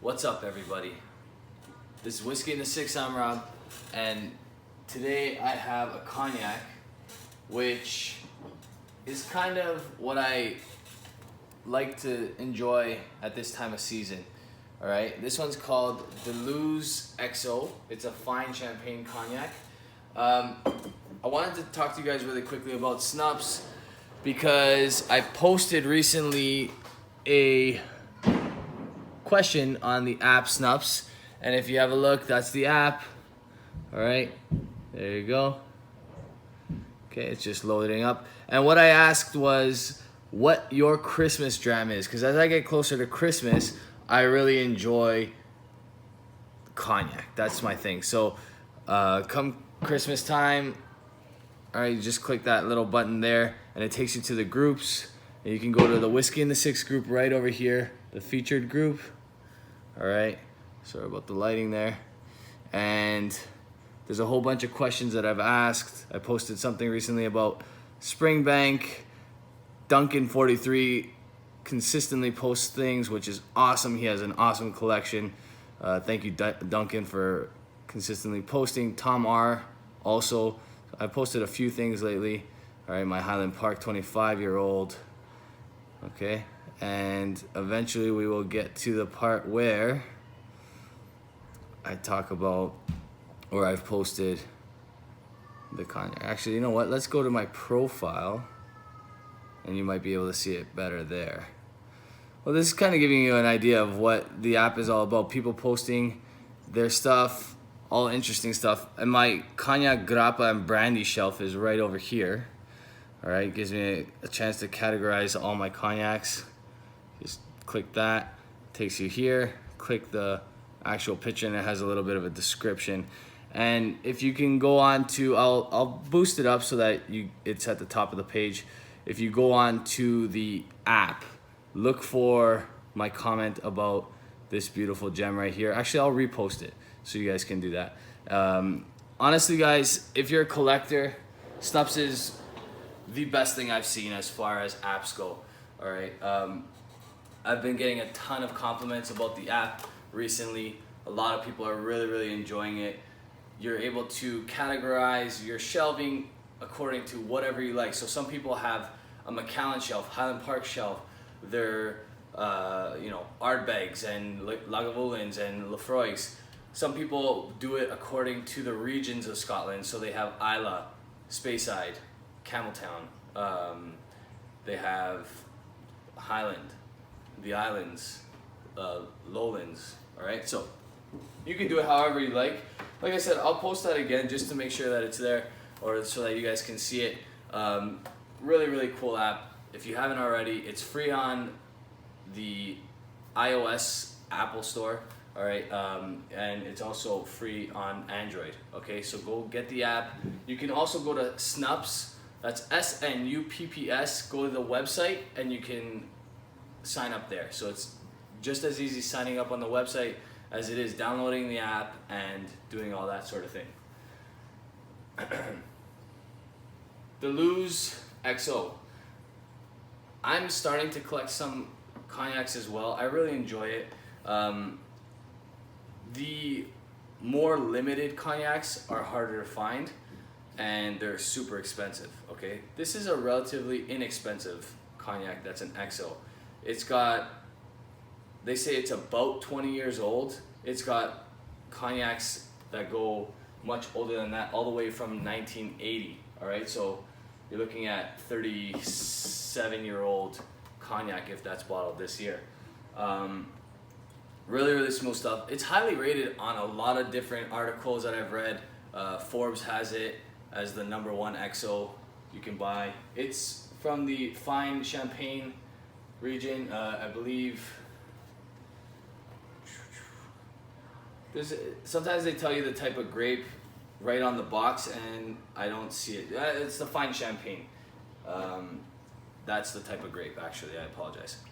What's up, everybody? This is Whiskey in the Six. I'm Rob, and today I have a cognac, which is kind of what I like to enjoy at this time of season. All right, this one's called the Luze XO. It's a fine champagne cognac. I wanted to talk to you guys really quickly about Snups because I posted recently a question on the app Snups, and if you have a look, that's the app. All right, there you go. Okay, it's just loading up. And what I asked was what your Christmas dram is, because as I get closer to Christmas, I really enjoy cognac. That's my thing. So come Christmas time, all right, you just click that little button there and it takes you to the groups, and you can go to the Whiskey in the Six group right over here, the featured group. All right, sorry about the lighting there. And there's a whole bunch of questions that I've asked. I posted something recently about Springbank. Duncan43 consistently posts things, which is awesome. He has an awesome collection. Thank you, Duncan, for consistently posting. Tom R. also. I posted a few things lately. All right, my Highland Park 25-year-old. Okay, and eventually we will get to the part where I talk about, or I've posted the cognac. Actually, you know what? Let's go to my profile, and you might be able to see it better there. Well, this is kind of giving you an idea of what the app is all about. People posting their stuff, all interesting stuff. And my cognac, grappa, and brandy shelf is right over here. All right, gives me a chance to categorize all my cognacs. Just click that, takes you here. Click the actual picture, and it has a little bit of a description. And if you can go on to, I'll boost it up so that it's at the top of the page. If you go on to the app, look for my comment about this beautiful gem right here. Actually, I'll repost it so you guys can do that. Honestly, guys, if you're a collector, Snups is the best thing I've seen as far as apps go. All right, I've been getting a ton of compliments about the app recently. A lot of people are really enjoying it. You're able to categorize your shelving according to whatever you like. So some people have a Macallan shelf, Highland Park shelf, their Ardbegs and Lagavulins and Lefroy's. Some people do it according to the regions of Scotland. So they have Islay, Speyside, Campbelltown. They have Highland, the Islands, Lowlands. All right, so you can do it however you like. Like I said, I'll post that again just to make sure that it's there, or so that you guys can see it. Really cool app. If you haven't already, it's free on the iOS Apple Store. All right, and it's also free on Android. Okay, so go get the app. You can also go to Snups. That's SNUPPS. Go to the website and you can sign up there. So it's just as easy signing up on the website as it is downloading the app and doing all that sort of thing. The Luze XO. I'm starting to collect some cognacs as well. I really enjoy it. The more limited cognacs are harder to find, and they're super expensive. Okay, this is a relatively inexpensive cognac that's an XO. It's got, they say it's about 20 years old. It's got cognacs that go much older than that, all the way from 1980. All right, so you're looking at 37-year-old cognac if that's bottled this year. Really smooth stuff. It's highly rated on a lot of different articles that I've read. Forbes has it as the #1 XO you can buy. It's from the fine Champagne region, I believe. Sometimes they tell you the type of grape right on the box, and I don't see it. It's the fine Champagne. That's the type of grape, actually. I apologize.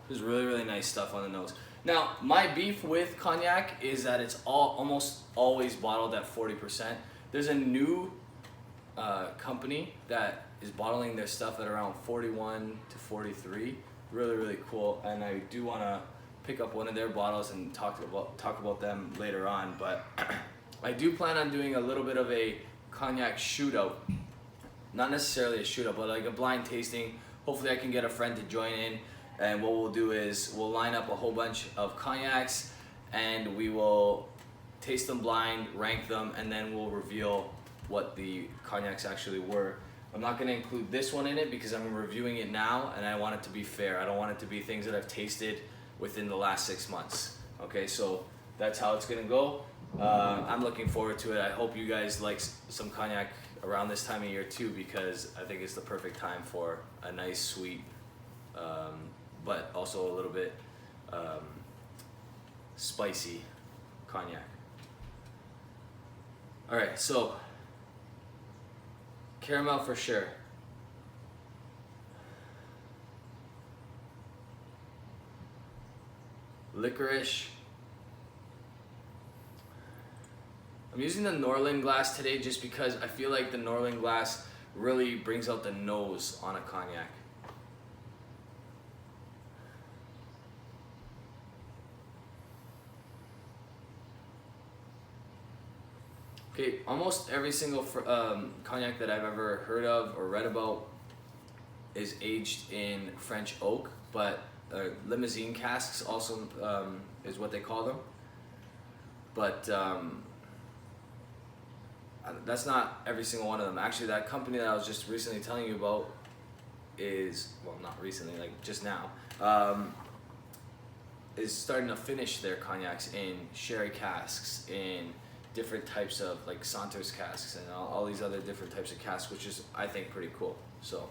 There's really nice stuff on the nose. Now, my beef with cognac is that it's almost always bottled at 40%. There's a new company that is bottling their stuff at around 41 to 43. Really cool, and I do want to pick up one of their bottles and talk about them later on. But I do plan on doing a little bit of a cognac shootout. Not necessarily a shootout, but like a blind tasting. Hopefully I can get a friend to join in, and what we'll do is we'll line up a whole bunch of cognacs and we will taste them blind, rank them, and then we'll reveal what the cognacs actually were. I'm not going to include this one in it because I'm reviewing it now and I want it to be fair. I don't want it to be things that I've tasted within the last 6 months. Okay, so that's how it's going to go. I'm looking forward to it. I hope you guys like some cognac around this time of year too, because I think it's the perfect time for a nice sweet, but also a little bit spicy cognac. All right, so caramel for sure. Licorice. I'm using the Norland glass today just because I feel like the Norland glass really brings out the nose on a cognac. Okay, almost every single cognac that I've ever heard of or read about is aged in French oak, but limousine casks also is what they call them. But that's not every single one of them. Actually, that company that I was just recently telling you about is, well, not recently, like just now, is starting to finish their cognacs in sherry casks, in different types of like Santos casks and all these other different types of casks, which is, I think, pretty cool. So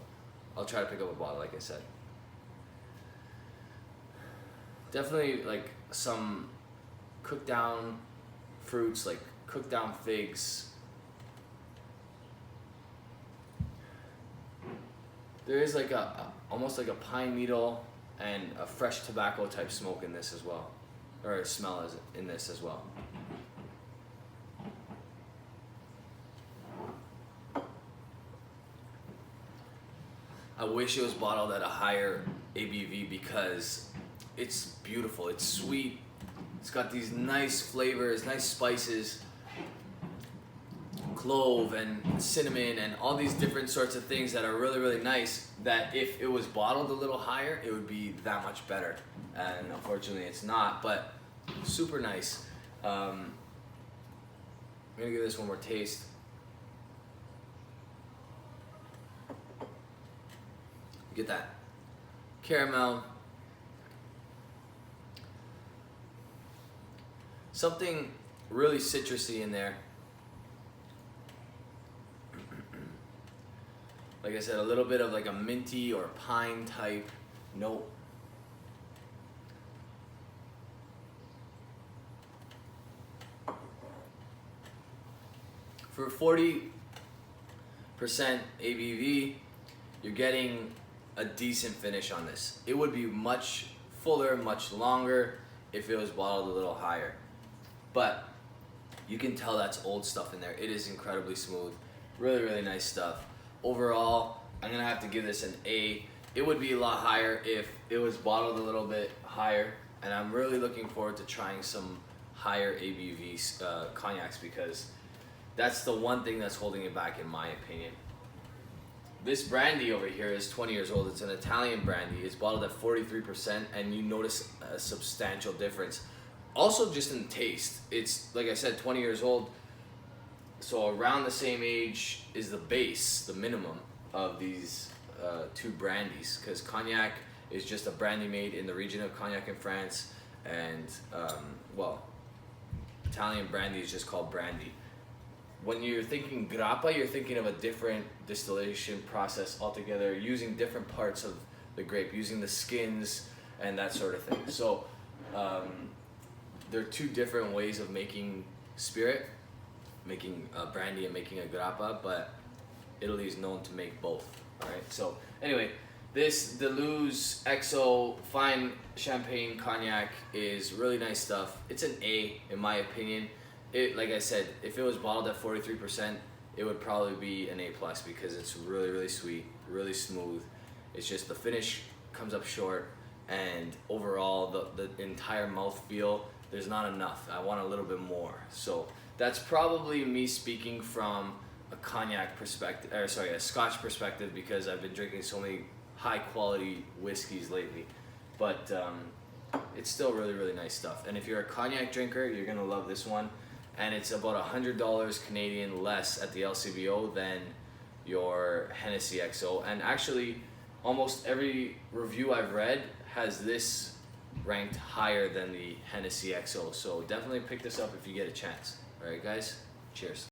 I'll try to pick up a bottle, like I said. Definitely like some cooked down fruits, like cooked down figs. There is like almost like a pine needle and a fresh tobacco type smoke in this as well, or smell in this as well. I wish it was bottled at a higher ABV because it's beautiful, it's sweet, it's got these nice flavors, nice spices, clove and cinnamon and all these different sorts of things that are really, really nice, that if it was bottled a little higher, it would be that much better. And unfortunately it's not, but super nice. I'm gonna give this one more taste. Get that caramel, something really citrusy in there. Like I said, a little bit of like a minty or pine type note. For 40% ABV, you're getting a decent finish on this. It would be much fuller, much longer if it was bottled a little higher. But you can tell that's old stuff in there. It is incredibly smooth. Really, really nice stuff. Overall, I'm gonna have to give this an A. It would be a lot higher if it was bottled a little bit higher, and I'm really looking forward to trying some higher ABV cognacs because that's the one thing that's holding it back in my opinion. This brandy over here is 20 years old. It's an Italian brandy. It's bottled at 43%, and you notice a substantial difference. Also just in taste. It's, like I said, 20 years old. So around the same age is the base, the minimum of these two brandies, because Cognac is just a brandy made in the region of Cognac in France, and well, Italian brandy is just called brandy. When you're thinking grappa, you're thinking of a different distillation process altogether, using different parts of the grape, using the skins and that sort of thing. So there are two different ways of making spirit, making a brandy and making a grappa, but Italy is known to make both. All right. So anyway, the Luze XO fine champagne cognac is really nice stuff. It's an A in my opinion. It, like I said, if it was bottled at 43%, it would probably be an A+ because it's really, really sweet, really smooth. It's just the finish comes up short, and overall the entire mouthfeel, there's not enough. I want a little bit more. So that's probably me speaking from a cognac perspective, or sorry, a Scotch perspective, because I've been drinking so many high quality whiskeys lately. But it's still really, really nice stuff. And if you're a cognac drinker, you're gonna love this one. And it's about $100 Canadian less at the LCBO than your Hennessy XO. And actually, almost every review I've read has this ranked higher than the Hennessy XO. So definitely pick this up if you get a chance. All right, guys, cheers.